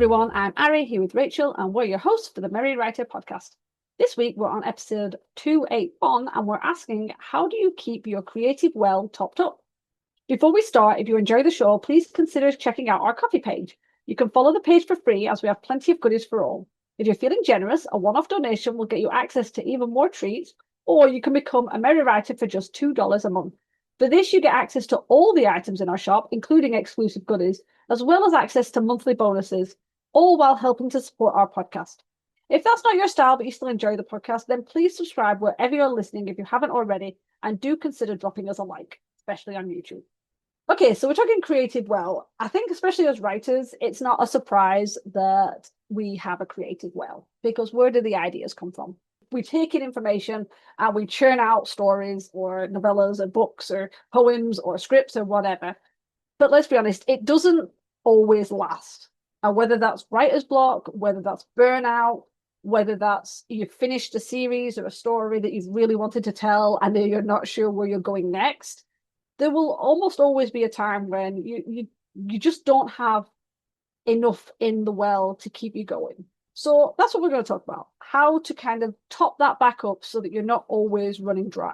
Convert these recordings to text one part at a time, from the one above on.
everyone, I'm Ari here with Rachel, and we're your hosts for the Merry Writer podcast. This week we're on episode 281, and we're asking, how do you keep your creative well topped up? Before we start, if you enjoy the show, please consider checking out our coffee page. You can follow the page for free as we have plenty of goodies for all. If you're feeling generous, a one-off donation will get you access to even more treats, or you can become a Merry Writer for just $2 a month. For this, you get access to all the items in our shop, including exclusive goodies, as well as access to monthly bonuses, all while helping to support our podcast. If that's not your style, but you still enjoy the podcast, then please subscribe wherever you're listening if you haven't already, and do consider dropping us a like, especially on YouTube. Okay, so we're talking creative well. I think especially as writers, it's not a surprise that we have a creative well, because where do the ideas come from? We take in information and we churn out stories or novellas or books or poems or scripts or whatever. But let's be honest, it doesn't always last. And whether that's writer's block, whether that's burnout, whether that's you've finished a series or a story that you've really wanted to tell and you're not sure where you're going next, there will almost always be a time when you just don't have enough in the well to keep you going. So that's what we're going to talk about, how to kind of top that back up so that you're not always running dry.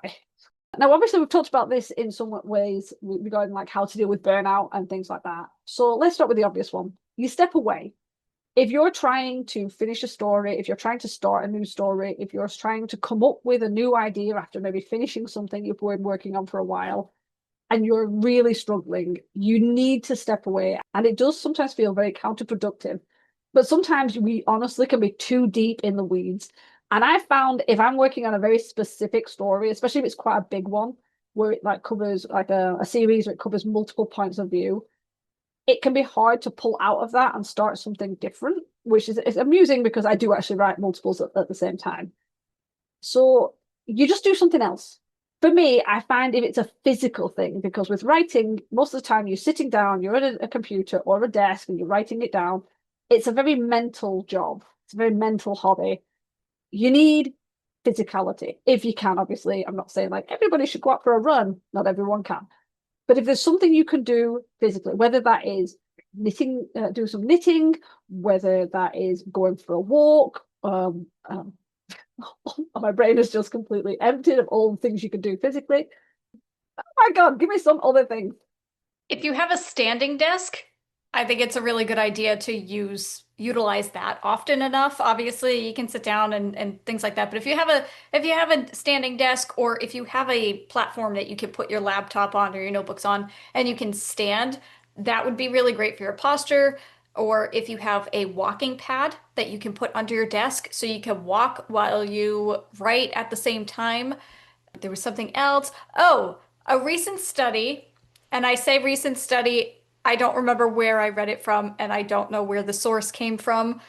Now, obviously, we've talked about this in some ways regarding like how to deal with burnout and things like that. So let's start with the obvious one. You step away. If you're trying to finish a story, if you're trying to start a new story, if you're trying to come up with a new idea after maybe finishing something you've been working on for a while, and you're really struggling, you need to step away. And it does sometimes feel very counterproductive. But sometimes we honestly can be too deep in the weeds. And I found if I'm working on a very specific story, especially if it's quite a big one, where it like covers like a series or it covers multiple points of view, it can be hard to pull out of that and start something different, which is it's amusing because I do actually write multiples at the same time. So you just do something else. For me, I find if it's a physical thing, because with writing, most of the time you're sitting down, you're at a computer or a desk and you're writing it down. It's a very mental job. It's a very mental hobby. You need physicality if you can, obviously. I'm not saying like everybody should go out for a run. Not everyone can. But if there's something you can do physically, whether that is knitting, do some knitting, whether that is going for a walk, my brain is just completely emptied of all the things you can do physically. Oh my God, give me some other things. If you have a standing desk, I think it's a really good idea to utilize that often enough. Obviously, you can sit down and things like that. But if you have a standing desk, or if you have a platform that you can put your laptop on or your notebooks on and you can stand, that would be really great for your posture. Or if you have a walking pad that you can put under your desk so you can walk while you write at the same time. There was something else. Oh, a recent study, and I say recent study, I don't remember where I read it from, and I don't know where the source came from.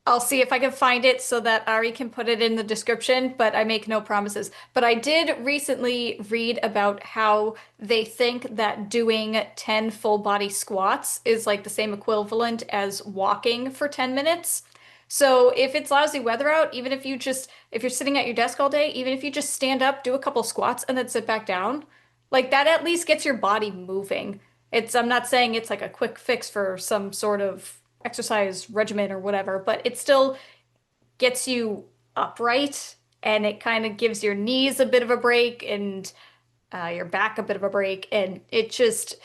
I'll see if I can find it so that Ari can put it in the description, but I make no promises. But I did recently read about how they think that doing 10 full body squats is like the same equivalent as walking for 10 minutes. So if it's lousy weather out, even if you're sitting at your desk all day, even if you just stand up, do a couple squats and then sit back down, like that at least gets your body moving. I'm not saying it's like a quick fix for some sort of exercise regimen or whatever, but it still gets you upright and it kind of gives your knees a bit of a break and your back a bit of a break. And it just,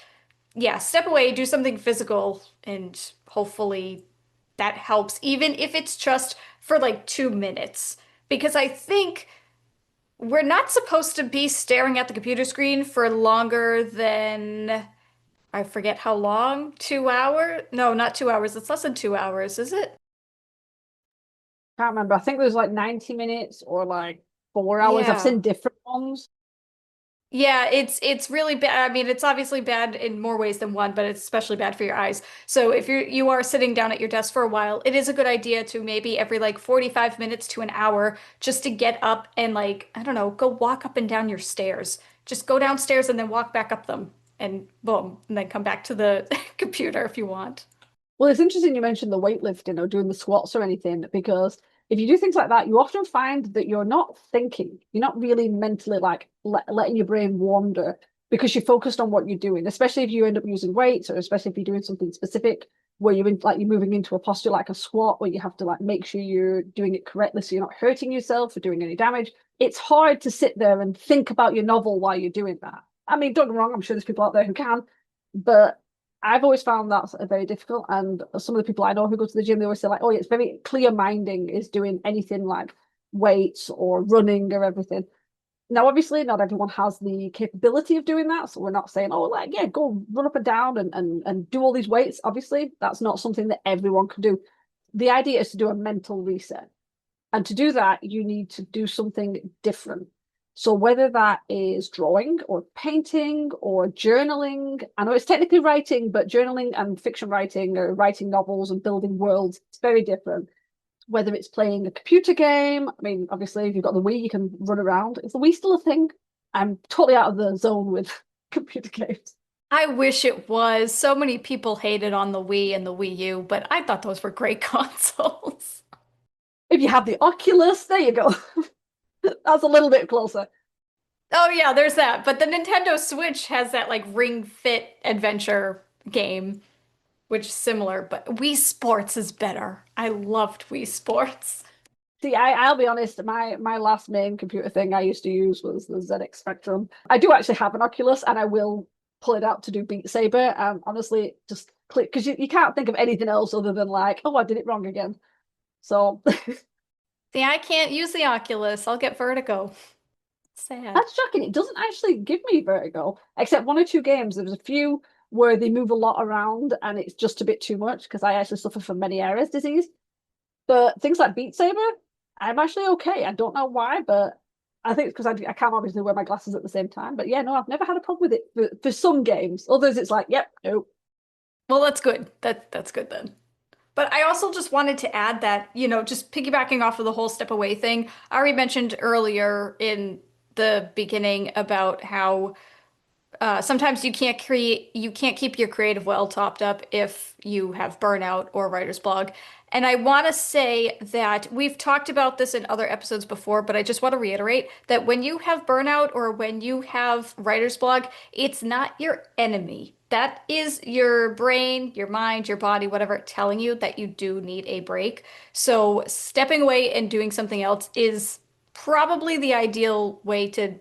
yeah, step away, do something physical, and hopefully that helps, even if it's just for like 2 minutes. Because I think we're not supposed to be staring at the computer screen for longer than I forget how long, 2 hours? No, not 2 hours. It's less than 2 hours, is it? Can't remember. I think there's like 90 minutes or like 4 hours. I've Yeah. seen different ones. Yeah, it's really bad. I mean, it's obviously bad in more ways than one, but it's especially bad for your eyes. So if you are sitting down at your desk for a while, it is a good idea to maybe every like 45 minutes to an hour just to get up and like, I don't know, go walk up and down your stairs. Just go downstairs and then walk back up them and boom, and then come back to the computer if you want. Well, it's interesting you mentioned the weightlifting or doing the squats or anything, because if you do things like that, you often find that you're not thinking, you're not really mentally like letting your brain wander, because you're focused on what you're doing, especially if you end up using weights, or especially if you're doing something specific where you're you're moving into a posture like a squat, where you have to like make sure you're doing it correctly so you're not hurting yourself or doing any damage. It's hard to sit there and think about your novel while you're doing that. I mean, don't get me wrong, I'm sure there's people out there who can, but I've always found that very difficult. And some of the people I know who go to the gym, they always say like, oh, yeah, it's very clear minding is doing anything like weights or running or everything. Now, obviously, not everyone has the capability of doing that. So we're not saying, oh, like, yeah, go run up and down and do all these weights. Obviously, that's not something that everyone can do. The idea is to do a mental reset. And to do that, you need to do something different. So whether that is drawing or painting or journaling, I know it's technically writing, but journaling and fiction writing or writing novels and building worlds, it's very different. Whether it's playing a computer game, I mean, obviously, if you've got the Wii, you can run around. Is the Wii still a thing? I'm totally out of the zone with computer games. I wish it was. So many people hated on the Wii and the Wii U, but I thought those were great consoles. If you have the Oculus, there you go. That's a little bit closer. Oh yeah, there's that. But the Nintendo Switch has that like Ring Fit adventure game, which is similar, but Wii Sports is better. I loved Wii Sports. See, I'll be honest, my last main computer thing I used to use was the ZX Spectrum. I do actually have an Oculus, and I will pull it out to do Beat Saber. And honestly, just click, because you can't think of anything else other than like, oh, I did it wrong again. So See, I can't use the Oculus. I'll get vertigo. Sad. that's shocking. It doesn't actually give me vertigo, except one or two games. There was a few where they move a lot around and it's just a bit too much because I actually suffer from many areas disease. But things like Beat Saber, I'm actually okay. I don't know why, but I think it's because I can't obviously wear my glasses at the same time. But yeah, no, I've never had a problem with it for some games. Others, it's like, yep, nope. Well, that's good. That's good then. But I also just wanted to add that, just piggybacking off of the whole step away thing, I already mentioned earlier in the beginning about how sometimes you can't keep your creative well topped up if you have burnout or writer's block. And I want to say that we've talked about this in other episodes before, but I just want to reiterate that when you have burnout or when you have writer's block, it's not your enemy. That is your brain, your mind, your body, whatever, telling you that you do need a break. So stepping away and doing something else is probably the ideal way to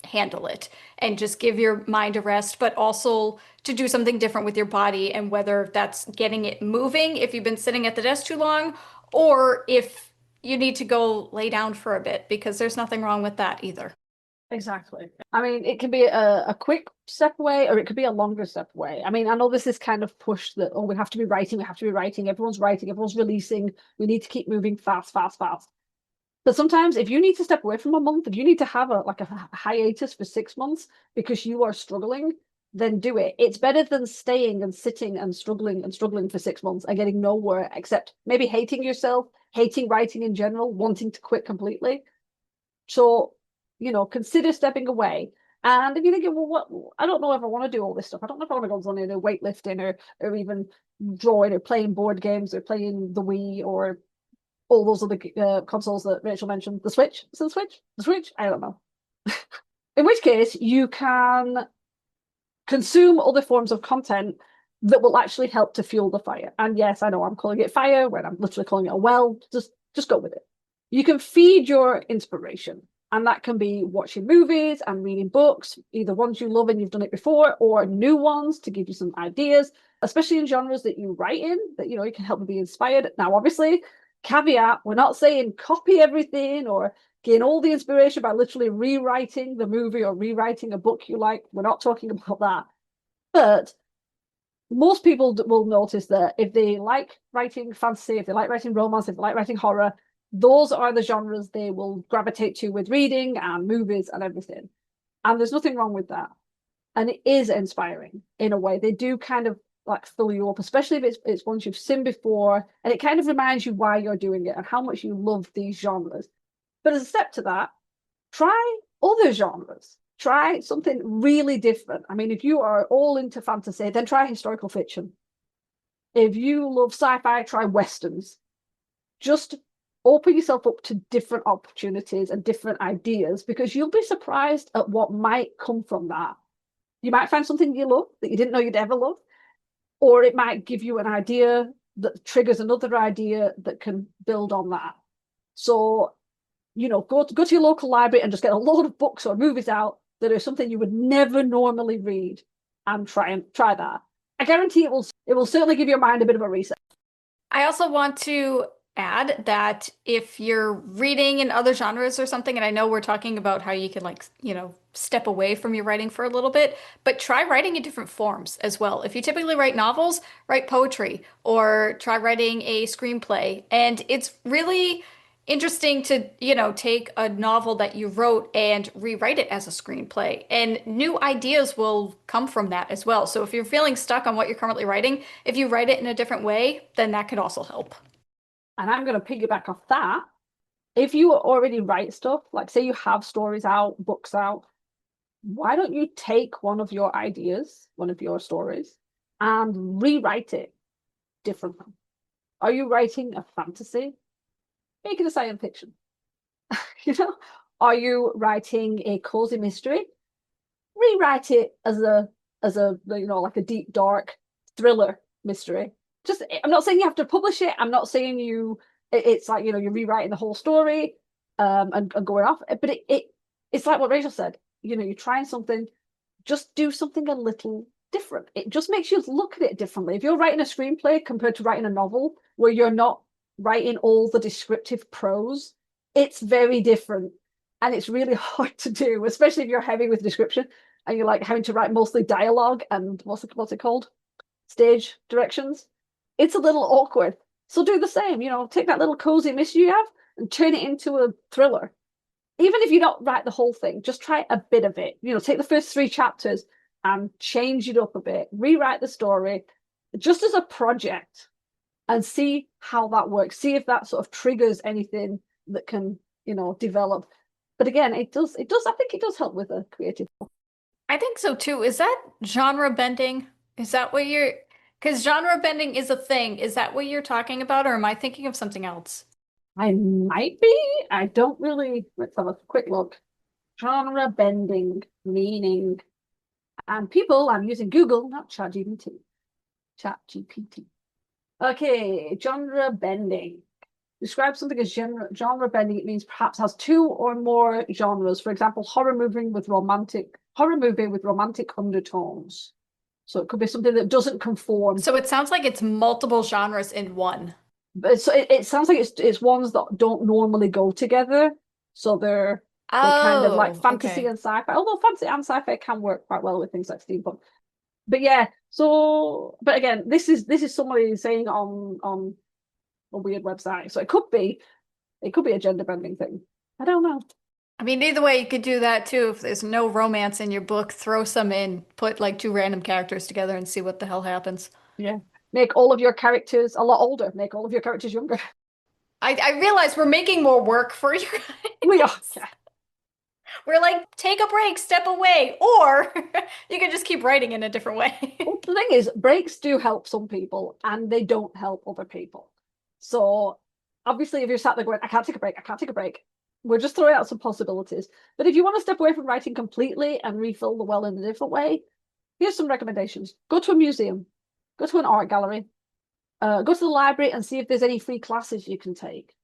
handle it and just give your mind a rest, but also to do something different with your body. And whether that's getting it moving if you've been sitting at the desk too long, or if you need to go lay down for a bit, because there's nothing wrong with that either. Exactly. I mean, it can be a quick step away or it could be a longer step away. I mean, I know this is kind of pushed that, oh, we have to be writing, writing, everyone's releasing, we need to keep moving fast, fast, fast. But sometimes if you need to step away from a month, if you need to have a hiatus for 6 months because you are struggling, then do it. It's better than staying and sitting and struggling for 6 months and getting nowhere except maybe hating yourself, hating writing in general, wanting to quit completely. So, consider stepping away. And if you're thinking, well, what, I don't know if I want to do all this stuff. I don't know if I want to go on into weightlifting or even drawing or playing board games or playing the Wii or all those other consoles that Rachel mentioned. The Switch? Is it the Switch? The Switch? I don't know. In which case, you can consume other forms of content that will actually help to fuel the fire. And yes, I know I'm calling it fire when I'm literally calling it a well. Just go with it. You can feed your inspiration. And that can be watching movies and reading books, either ones you love and you've done it before, or new ones to give you some ideas, especially in genres that you write in, that you can help be inspired. Now, obviously, caveat, we're not saying copy everything or gain all the inspiration by literally rewriting the movie or rewriting a book you like. We're not talking about that. But most people will notice that if they like writing fantasy, if they like writing romance, if they like writing horror, those are the genres they will gravitate to with reading and movies and everything. And there's nothing wrong with that. And it is inspiring in a way. They do kind of like fill you up, especially if it's ones you've seen before, and it kind of reminds you why you're doing it and how much you love these genres. But as a step to that, try other genres. Try something really different. I mean, if you are all into fantasy, then try historical fiction. If you love sci-fi, try westerns. Just open yourself up to different opportunities and different ideas because you'll be surprised at what might come from that. You might find something you love that you didn't know you'd ever love, or it might give you an idea that triggers another idea that can build on that. So, go to your local library and just get a load of books or movies out that are something you would never normally read, and try that. I guarantee it will certainly give your mind a bit of a reset. I also want to add that if you're reading in other genres or something, and I know we're talking about how you can like, step away from your writing for a little bit, but try writing in different forms as well. If you typically write novels, write poetry or try writing a screenplay. And it's really interesting to, take a novel that you wrote and rewrite it as a screenplay. And new ideas will come from that as well. So if you're feeling stuck on what you're currently writing, if you write it in a different way, then that could also help. And I'm going to piggyback off that. If you already write stuff, like say you have stories out, books out, why don't you take one of your ideas, one of your stories, and rewrite it differently? Are you writing a fantasy? Make it a science fiction. you know, are you writing a cozy mystery? Rewrite it as a like a deep dark thriller mystery. Just I'm not saying you have to publish it. I'm not saying it's like you're rewriting the whole story and going off. But it's like what Rachel said. You're trying something, just do something a little different. It just makes you look at it differently. If you're writing a screenplay compared to writing a novel where you're not writing all the descriptive prose, it's very different. And it's really hard to do, especially if you're heavy with description and you're like having to write mostly dialogue and what's it called? Stage directions. It's a little awkward. So do the same, take that little cozy mystery you have and turn it into a thriller. Even if you don't write the whole thing, just try a bit of it. Take the first 3 chapters and change it up a bit, rewrite the story just as a project and see how that works. See if that sort of triggers anything that can, develop. But again, I think it does help with a creative. I think so too. Is that genre bending? Is that what you're, because genre bending is a thing. Is that what you're talking about, or am I thinking of something else? I might be. I don't really. Let's have a quick look. Genre bending, meaning, and people, I'm using Google, not ChatGPT. ChatGPT. Okay, genre bending. Describe something as genre bending. It means perhaps has 2 or more genres. For example, horror movie with romantic undertones. So it could be something that doesn't conform. So it sounds like it's multiple genres in one. But so it sounds like it's ones that don't normally go together. So they're kind of like Oh, fantasy okay. and sci-fi. Although fantasy and sci-fi can work quite well with things like steampunk. But yeah, so but again, this is somebody saying on a weird website. So it could be a gender bending thing. I don't know. I mean, either way, you could do that too. If there's no romance in your book, throw some in, put like 2 random characters together and see what the hell happens. Yeah. Make all of your characters a lot older. Make all of your characters younger. I realize we're making more work for you We are. guys. Yeah. We're like, take a break, step away, or you can just keep writing in a different way. Well, the thing is, breaks do help some people and they don't help other people. So obviously, if you're sat there going, I can't take a break, I can't take a break, we're just throwing out some possibilities. But if you want to step away from writing completely and refill the well in a different way, here's some recommendations. Go to a museum, go to an art gallery, go to the library and see if there's any free classes you can take.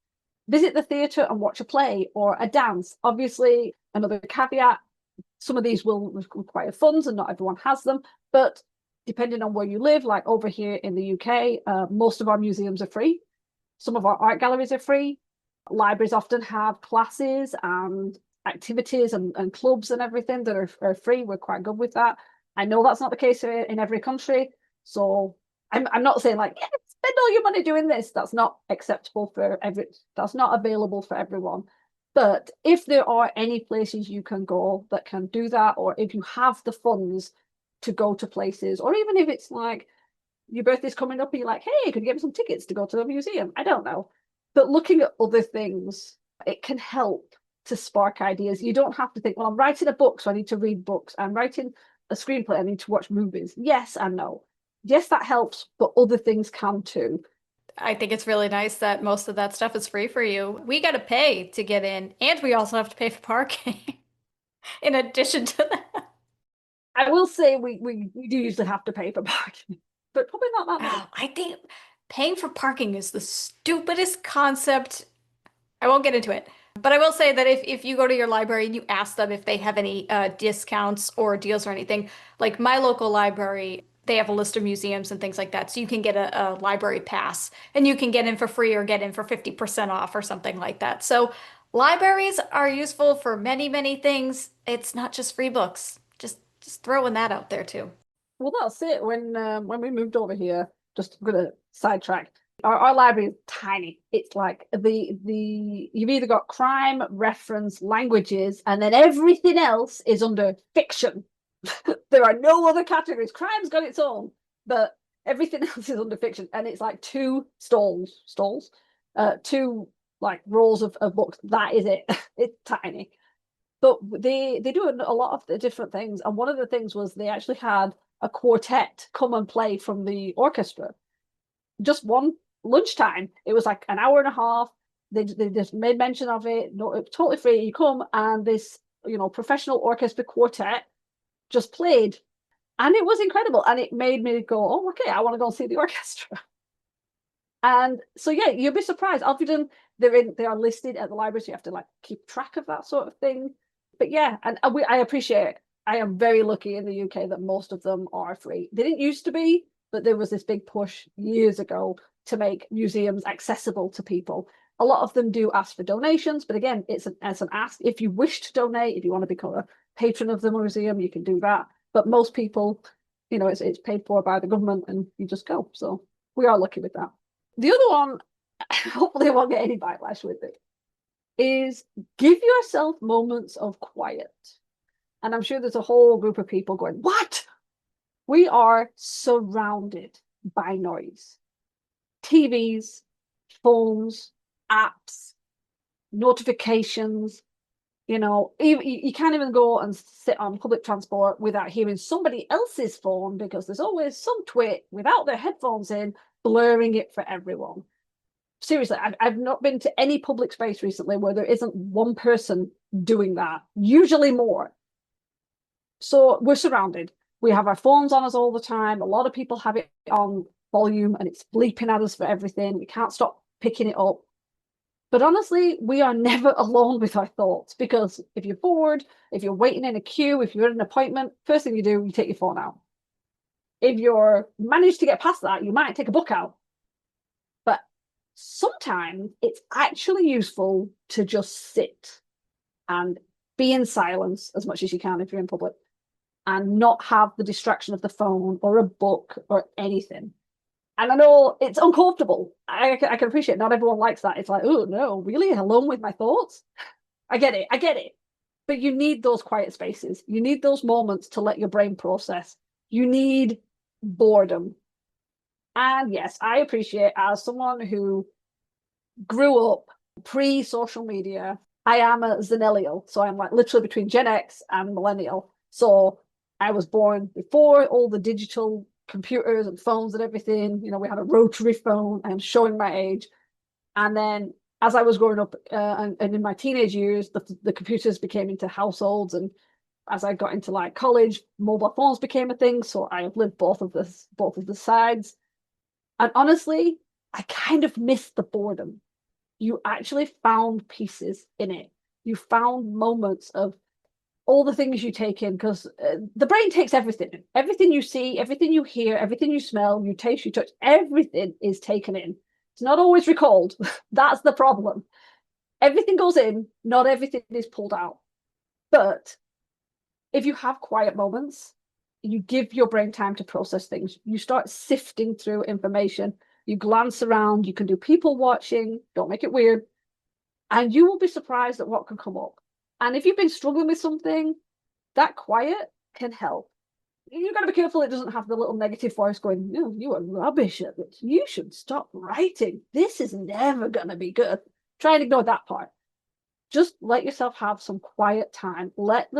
Visit the theatre and watch a play or a dance. Obviously, another caveat, some of these will require funds and not everyone has them, but depending on where you live, like over here in the UK, most of our museums are free. Some of our art galleries are free. Libraries often have classes and activities and clubs and everything that are free. We're quite good with that. I know that's not the case in every country. So I'm not saying like, yeah, spend all your money doing this. That's not acceptable that's not available for everyone. But if there are any places you can go that can do that, or if you have the funds to go to places, or even if it's like your birthday's coming up and you're like, hey, could you get me some tickets to go to a museum? I don't know. But looking at other things, it can help to spark ideas. You don't have to think, well, I'm writing a book, so I need to read books. I'm writing a screenplay, I need to watch movies. Yes and no. Yes, that helps, but other things can too. I think it's really nice that most of that stuff is free for you. We got to pay to get in, and we also have to pay for parking in addition to that. I will say we do usually have to pay for parking, but probably not that much. Oh, I think paying for parking is the stupidest concept. I won't get into it. But I will say that if you go to your library and you ask them if they have any discounts or deals or anything, like my local library, they have a list of museums and things like that. So you can get a library pass and you can get in for free or get in for 50% off or something like that. So libraries are useful for many, many things. It's not just free books. Just throwing that out there too. Well, that's it. When we moved over here, just gonna sidetrack. Our library is tiny. It's like the you've either got crime, reference, languages, and then everything else is under fiction. There are no other categories. Crime's got its own, but everything else is under fiction, and it's like two two like rows of books. That is it. It's tiny, but they do a lot of the different things. And one of the things was they actually had a quartet come and play from the orchestra. Just one lunchtime. It was like an hour and a half. They just made mention of it. No, it was totally free. You come and this, professional orchestra quartet just played. And it was incredible. And it made me go, oh, okay, I want to go and see the orchestra. And so yeah, you'll be surprised. Often they are listed at the library, so you have to like keep track of that sort of thing. But yeah, and I appreciate it. I am very lucky in the UK that most of them are free. They didn't used to be, but there was this big push years ago to make museums accessible to people. A lot of them do ask for donations, but again, it's an ask. If you wish to donate, if you want to become a patron of the museum, you can do that. But most people, it's paid for by the government and you just go. So we are lucky with that. The other one, hopefully I won't get any backlash with it, is give yourself moments of quiet. And I'm sure there's a whole group of people going, what? We are surrounded by noise. TVs, phones, apps, notifications. You can't even go and sit on public transport without hearing somebody else's phone because there's always some twit without their headphones in, blurring it for everyone. Seriously, I've not been to any public space recently where there isn't one person doing that, usually more. So we're surrounded. We have our phones on us all the time. A lot of people have it on volume and it's bleeping at us for everything. We can't stop picking it up. But honestly, we are never alone with our thoughts because if you're bored, if you're waiting in a queue, if you're at an appointment, first thing you do, you take your phone out. If you're managed to get past that, you might take a book out. But sometimes it's actually useful to just sit and be in silence as much as you can if you're in public and not have the distraction of the phone or a book or anything. And I know it's uncomfortable. I can appreciate not everyone likes that. It's like, oh no, really? Alone with my thoughts? I get it. But you need those quiet spaces. You need those moments to let your brain process. You need boredom. And yes, I appreciate, as someone who grew up pre-social media, I am a Zennial. So I'm like literally between Gen X and Millennial. So I was born before all the digital computers and phones and everything. We had a rotary phone. I'm showing my age. And then as I was growing up and in my teenage years, the computers became into households. And as I got into like college, mobile phones became a thing. So I have lived both of the sides. And honestly, I kind of missed the boredom. You actually found pieces in it. You found moments of all the things you take in, because the brain takes everything in. Everything you see, everything you hear, everything you smell, you taste, you touch, everything is taken in. It's not always recalled. That's the problem. Everything goes in, not everything is pulled out. But if you have quiet moments, you give your brain time to process things. You start sifting through information. You glance around, you can do people watching, don't make it weird, and you will be surprised at what can come up. And if you've been struggling with something, that quiet can help. You've got to be careful it doesn't have the little negative voice going, no, you are rubbish at this. You should stop writing. This is never going to be good. Try and ignore that part. Just let yourself have some quiet time. Let you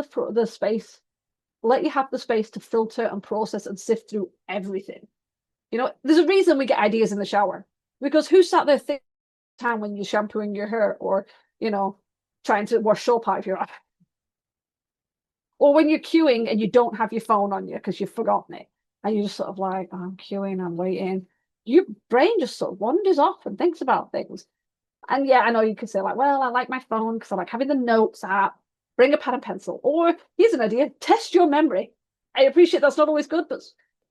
have the space to filter and process and sift through everything. There's a reason we get ideas in the shower, because who sat there thinking time when you're shampooing your hair or, trying to wash soap out of your eye? Or when you're queuing and you don't have your phone on you because you've forgotten it, and you're just sort of like, oh, I'm queuing, I'm waiting. Your brain just sort of wanders off and thinks about things. And yeah, I know you could say like, well, I like my phone because I like having the notes app. Bring a pad and pencil. Or here's an idea: test your memory. I appreciate that's not always good, but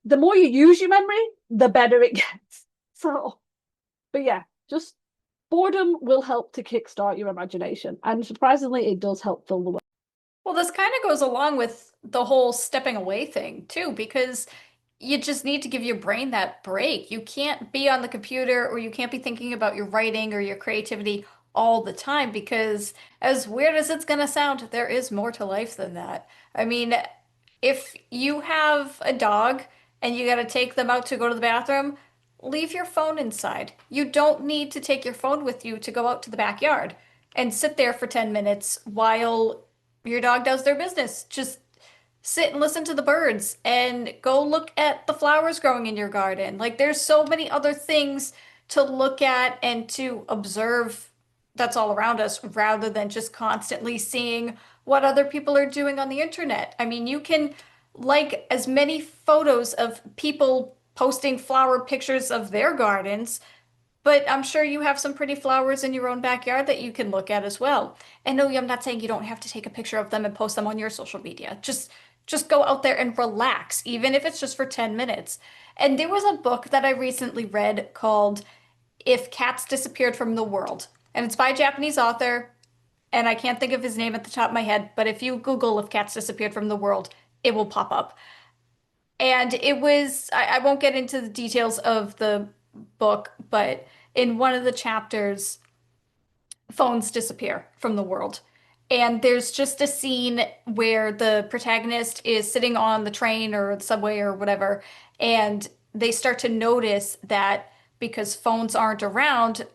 the more you use your memory, the better it gets. So, but yeah, just boredom will help to kickstart your imagination, and surprisingly, it does help fill the world. Well, this kind of goes along with the whole stepping away thing too, because you just need to give your brain that break. You can't be on the computer or you can't be thinking about your writing or your creativity all the time because as weird as it's going to sound, there is more to life than that. I mean, if you have a dog and you got to take them out to go to the bathroom, leave your phone inside. You don't need to take your phone with you to go out to the backyard and sit there for 10 minutes while your dog does their business. Just sit and listen to the birds and go look at the flowers growing in your garden. Like there's so many other things to look at and to observe that's all around us rather than just constantly seeing what other people are doing on the internet. I mean, you can like as many photos of people posting flower pictures of their gardens, but I'm sure you have some pretty flowers in your own backyard that you can look at as well. And no, I'm not saying you don't have to take a picture of them and post them on your social media. Just go out there and relax, even if it's just for 10 minutes. And there was a book that I recently read called If Cats Disappeared from the World. And it's by a Japanese author, and I can't think of his name at the top of my head, but if you Google If Cats Disappeared from the World, it will pop up. And it was, I won't get into the details of the book, but in one of the chapters, phones disappear from the world. And there's just a scene where the protagonist is sitting on the train or the subway or whatever, and they start to notice that because phones aren't around,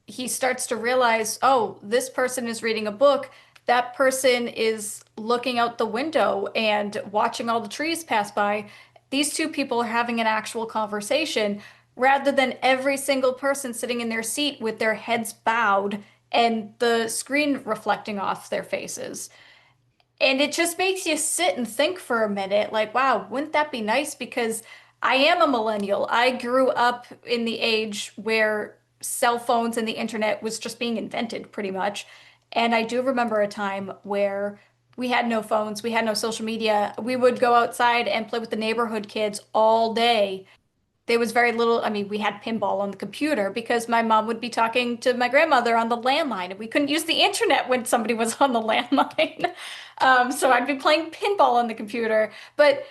he starts to realize, oh, this person is reading a book. That person is looking out the window and watching all the trees pass by. These two people are having an actual conversation rather than every single person sitting in their seat with their heads bowed and the screen reflecting off their faces. And it just makes you sit and think for a minute, like, wow, wouldn't that be nice? Because I am a millennial. I grew up in the age where cell phones and the internet was just being invented, pretty much. And I do remember a time where we had no phones, we had no social media. We would go outside and play with the neighborhood kids all day. There was very little, I mean, we had pinball on the computer because my mom would be talking to my grandmother on the landline and we couldn't use the internet when somebody was on the landline. So I'd be playing pinball on the computer. But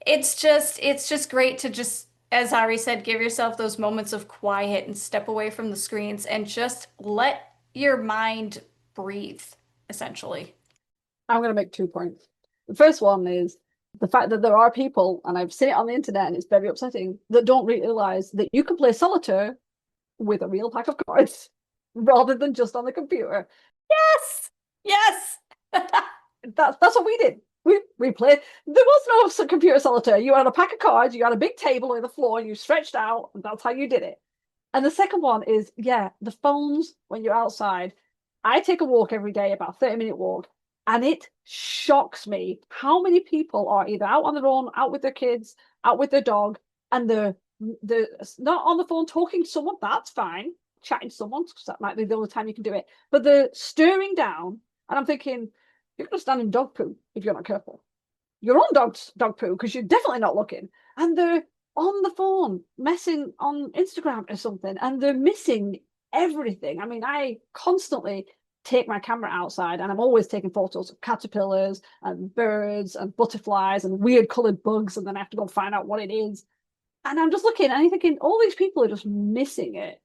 it's just great to just, as Ari said, give yourself those moments of quiet and step away from the screens and just let your mind breathe, essentially. I'm going to make 2 points. The first one is the fact that there are people, and I've seen it on the internet and it's very upsetting, that don't realize that you can play solitaire with a real pack of cards rather than just on the computer. Yes. Yes. That's what we did. We played. There was no computer solitaire. You had a pack of cards, you had a big table on the floor, and you stretched out, and that's how you did it. And the second one is, yeah, the phones when you're outside. I take a walk every day, about a 30-minute walk, and it shocks me how many people are either out on their own, out with their kids, out with their dog, and they're not on the phone talking to someone. That's fine, chatting to someone, because that might be the only time you can do it. But they're staring down, and I'm thinking, you're going to stand in dog poo if you're not careful. Your own dog's dog poo, because you're definitely not looking. And they're on the phone, messing on Instagram or something, and they're missing everything. I mean, I constantly take my camera outside and I'm always taking photos of caterpillars and birds and butterflies and weird colored bugs, and then I have to go find out what it is. And I'm just looking and I'm thinking, all these people are just missing it.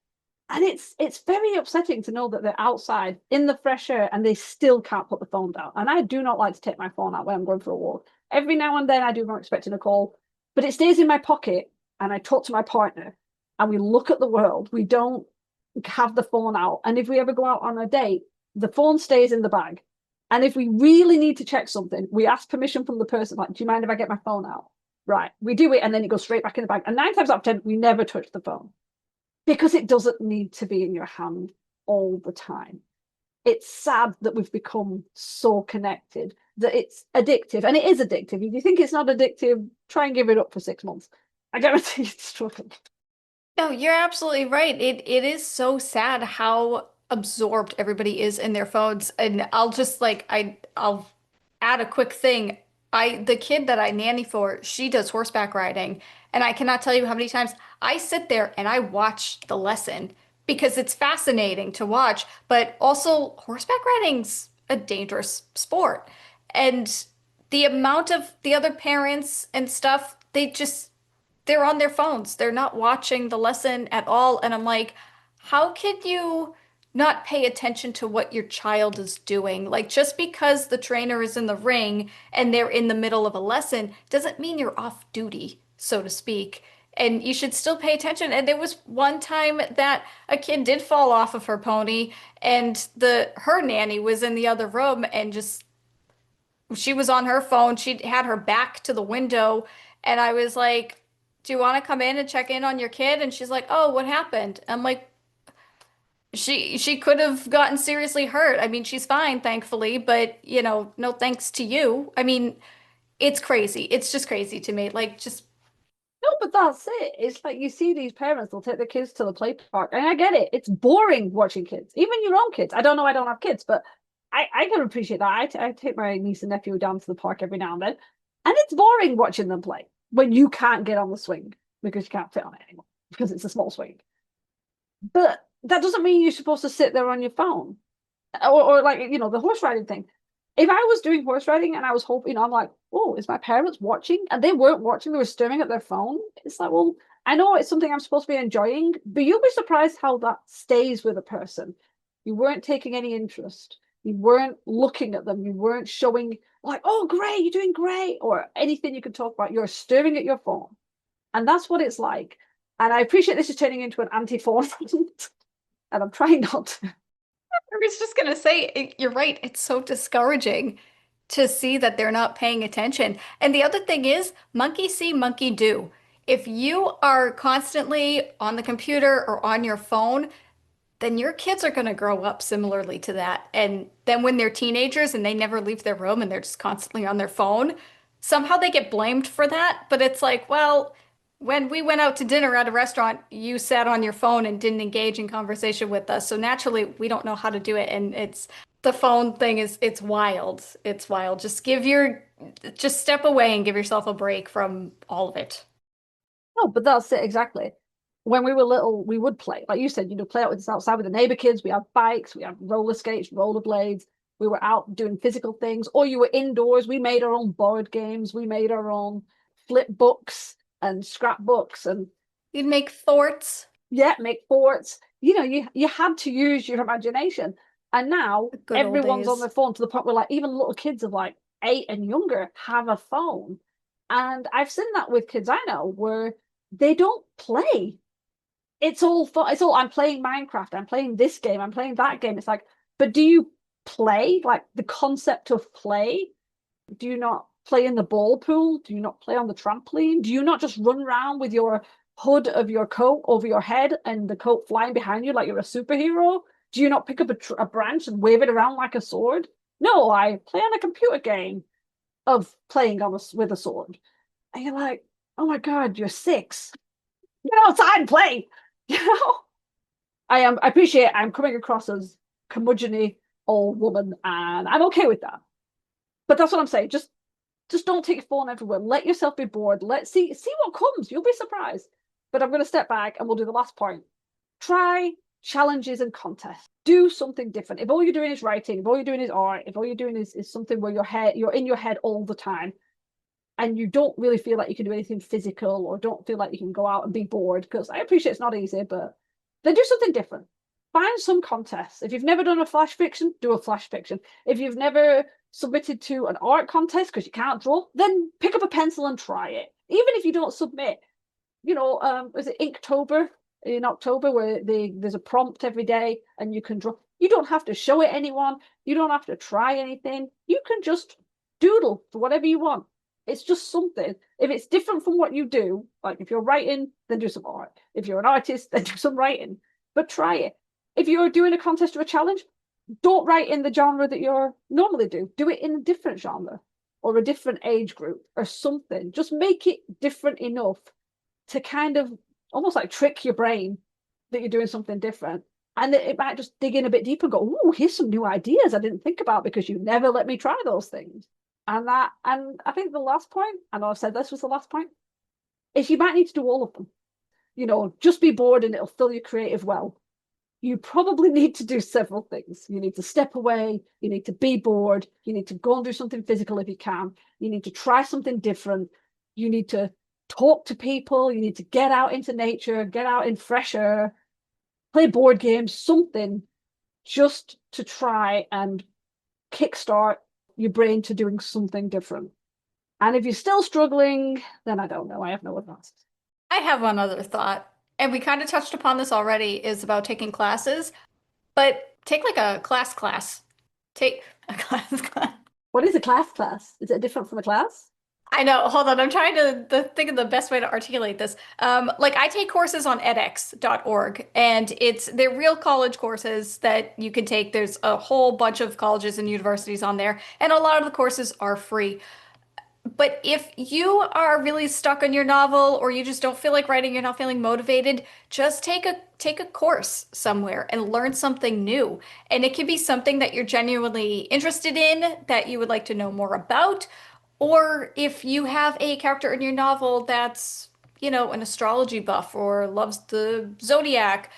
And it's very upsetting to know that they're outside in the fresh air and they still can't put the phone down. And I do not like to take my phone out when I'm going for a walk. Every now and then I do, not expecting a call, but it stays in my pocket and I talk to my partner and we look at the world. We don't have the phone out. And if we ever go out on a date, the phone stays in the bag. And if we really need to check something, we ask permission from the person, like, do you mind if I get my phone out? Right. We do it and then it goes straight back in the bag. And 9 times out of 10, we never touch the phone, because it doesn't need to be in your hand all the time. It's sad that we've become so connected that it's addictive, and it is addictive. If you think it's not addictive, try and give it up for 6 months. I guarantee you'd struggle. No, you're absolutely right. It is so sad how absorbed everybody is in their phones. And I'll just like I'll add a quick thing. The kid that I nanny for, she does horseback riding, and I cannot tell you how many times I sit there and I watch the lesson because it's fascinating to watch, but also horseback riding's a dangerous sport. And the amount of the other parents and stuff, they're on their phones. They're not watching the lesson at all. And I'm like, how can you not pay attention to what your child is doing? Like, just because the trainer is in the ring and they're in the middle of a lesson doesn't mean you're off duty, so to speak. And you should still pay attention. And there was one time that a kid did fall off of her pony, and her nanny was in the other room and just she was on her phone. She had her back to the window, and I was like, "Do you want to come in and check in on your kid?" And she's like, "Oh, what happened?" I'm like, she could have gotten seriously hurt. I mean, she's fine, thankfully, but no thanks to you. I mean, it's crazy. It's just crazy to me. Like, just No, but that's it. It's like you see these parents, they'll take their kids to the play park. And I get it. It's boring watching kids, even your own kids. I don't know, I don't have kids, but I can appreciate that. I take my niece and nephew down to the park every now and then. And it's boring watching them play when you can't get on the swing because you can't fit on it anymore because it's a small swing. But that doesn't mean you're supposed to sit there on your phone. Or like, the horse riding thing. If I was doing horse riding and I was hoping, I'm like, oh, is my parents watching? And they weren't watching, they were staring at their phone. It's like, well, I know it's something I'm supposed to be enjoying, but you'll be surprised how that stays with a person. You weren't taking any interest. You weren't looking at them. You weren't showing, like, oh, great, you're doing great, or anything you can talk about. You're staring at your phone. And that's what it's like. And I appreciate this is turning into an anti-phone, and I'm trying not to. I was just gonna say, you're right. It's so discouraging to see that they're not paying attention. And the other thing is, monkey see, monkey do. If you are constantly on the computer or on your phone, then your kids are going to grow up similarly to that. And then when they're teenagers and they never leave their room and they're just constantly on their phone, somehow they get blamed for that. But it's like, well, when we went out to dinner at a restaurant, you sat on your phone and didn't engage in conversation with us. So naturally, we don't know how to do it. And it's the phone thing it's wild. It's wild. Just step away and give yourself a break from all of it. No, but that's it exactly. When we were little, we would play, like you said, play out with outside with the neighbor kids. We had bikes, we had roller skates, roller blades. We were out doing physical things, or you were indoors. We made our own board games. We made our own flip books and scrapbooks, and You'd make forts. yeah, make forts. You had to use your imagination. And now Good old everyone's on days. their phone to the point where like even little kids of like 8 and younger have a phone. And I've seen that with kids I know where they don't play. It's all fun. It's all I'm playing Minecraft, I'm playing this game, I'm playing that game. It's like, but do you play? Like the concept of play? Do you not play in the ball pool? Do you not play on the trampoline? Do you not just run around with your hood of your coat over your head and the coat flying behind you like you're a superhero? Do you not pick up a branch and wave it around like a sword? No, I play on a computer game of playing with a sword. And you're like, oh my God, you're 6. Get outside and play. You know? I appreciate I'm coming across as curmudgeony old woman, and I'm okay with that. But that's what I'm saying. Just don't take your phone everywhere. Let yourself be bored. Let's see what comes. You'll be surprised. But I'm going to step back and we'll do the last point. Try challenges and contests. Do something different. If all you're doing is writing, if all you're doing is art, if all you're doing is something where you're in your head all the time, and you don't really feel like you can do anything physical or don't feel like you can go out and be bored, because I appreciate it's not easy, but then do something different. Find some contests. If you've never done a flash fiction, do a flash fiction. If you've never submitted to an art contest because you can't draw, then pick up a pencil and try it. Even if you don't submit, was it Inktober in October where there's a prompt every day and you can draw. You don't have to show it anyone. You don't have to try anything. You can just doodle for whatever you want. It's just something. If it's different from what you do, like if you're writing, then do some art. If you're an artist, then do some writing. But try it. If you're doing a contest or a challenge, don't write in the genre that you're normally do it in a different genre or a different age group or something. Just make it different enough to kind of almost like trick your brain that you're doing something different. And it might just dig in a bit deeper and go, oh, here's some new ideas I didn't think about because you never let me try those things. And I think the last point, I know I've said this was the last point, is you might need to do all of them. Just be bored and it'll fill your creative well. You probably need to do several things. You need to step away, you need to be bored, you need to go and do something physical if you can, you need to try something different, you need to talk to people, you need to get out into nature, get out in fresh air, play board games, something just to try and kickstart your brain to doing something different. And if you're still struggling, then I don't know. I have no advice. I have one other thought, and we kind of touched upon this already, is about taking classes, but take like a class. Take a class. What is a class? Is it different from a class? I know. Hold on. I'm trying to think of the best way to articulate this. Like I take courses on edX.org, and they're real college courses that you can take. There's a whole bunch of colleges and universities on there, and a lot of the courses are free. But if you are really stuck on your novel, or you just don't feel like writing, you're not feeling motivated, just take a course somewhere and learn something new. And it can be something that you're genuinely interested in, that you would like to know more about. Or if you have a character in your novel that's, an astrology buff or loves the zodiac,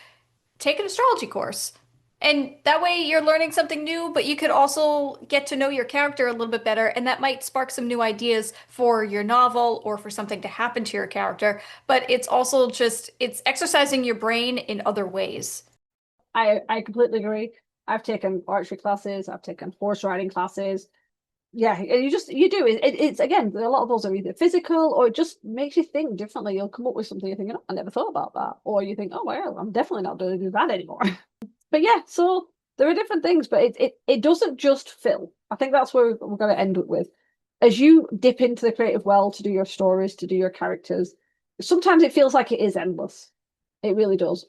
take an astrology course. And that way you're learning something new, but you could also get to know your character a little bit better, and that might spark some new ideas for your novel or for something to happen to your character. But it's also it's exercising your brain in other ways. I completely agree. I've taken archery classes, I've taken horse riding classes. Yeah, you do. It's again, a lot of those are either physical or it just makes you think differently. You'll come up with something you're thinking, oh, I never thought about that. Or you think, oh, well, I'm definitely not going to do that anymore. But yeah, so there are different things, but it doesn't just fill. I think that's where we're going to end up with. As you dip into the creative well to do your stories, to do your characters, sometimes it feels like it is endless. It really does,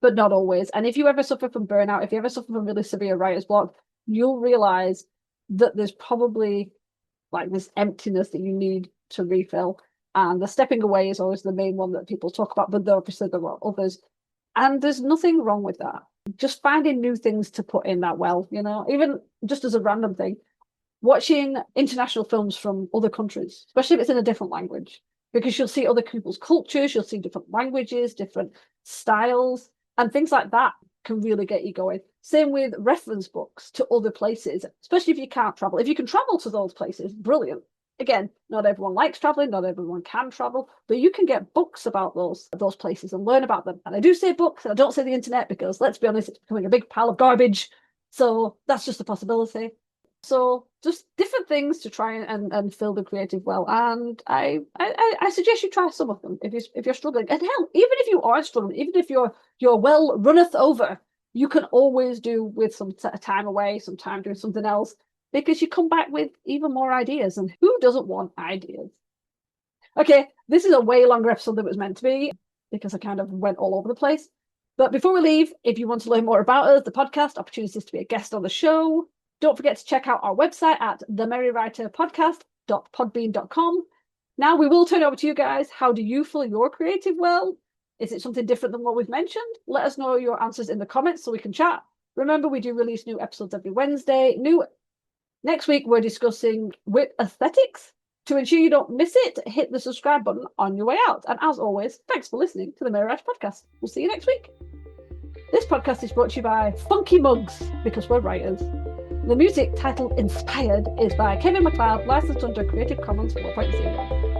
but not always. And if you ever suffer from burnout, if you ever suffer from really severe writer's block, you'll realize that there's probably like this emptiness that you need to refill. And the stepping away is always the main one that people talk about, but obviously there are others. And there's nothing wrong with that. Just finding new things to put in that well, even just as a random thing, watching international films from other countries, especially if it's in a different language, because you'll see other people's cultures, you'll see different languages, different styles, and things like that can really get you going. Same with reference books to other places, especially if you can't travel. If you can travel to those places, brilliant. Again, not everyone likes traveling, not everyone can travel, but you can get books about those places and learn about them. And I do say books, and I don't say the internet because, let's be honest, it's becoming a big pile of garbage. So that's just a possibility. So just different things to try and fill the creative well. And I suggest you try some of them if you're struggling. And hell, even if you are struggling, even if your well runneth over, you can always do with some time away, some time doing something else, because you come back with even more ideas. And who doesn't want ideas? Okay, this is a way longer episode than it was meant to be because I kind of went all over the place. But before we leave, if you want to learn more about us, the podcast, opportunities to be a guest on the show, don't forget to check out our website at themerrywriterpodcast.podbean.com. Now we will turn over to you guys. How do you fill your creative well? Is it something different than what we've mentioned? Let us know your answers in the comments so we can chat. Remember, we do release new episodes every Wednesday. Next week, we're discussing whip aesthetics. To ensure you don't miss it, hit the subscribe button on your way out. And as always, thanks for listening to the Merry Writer Podcast. We'll see you next week. This podcast is brought to you by Funky Mugs, because we're writers. The music, titled Inspired, is by Kevin MacLeod, licensed under Creative Commons 4.0.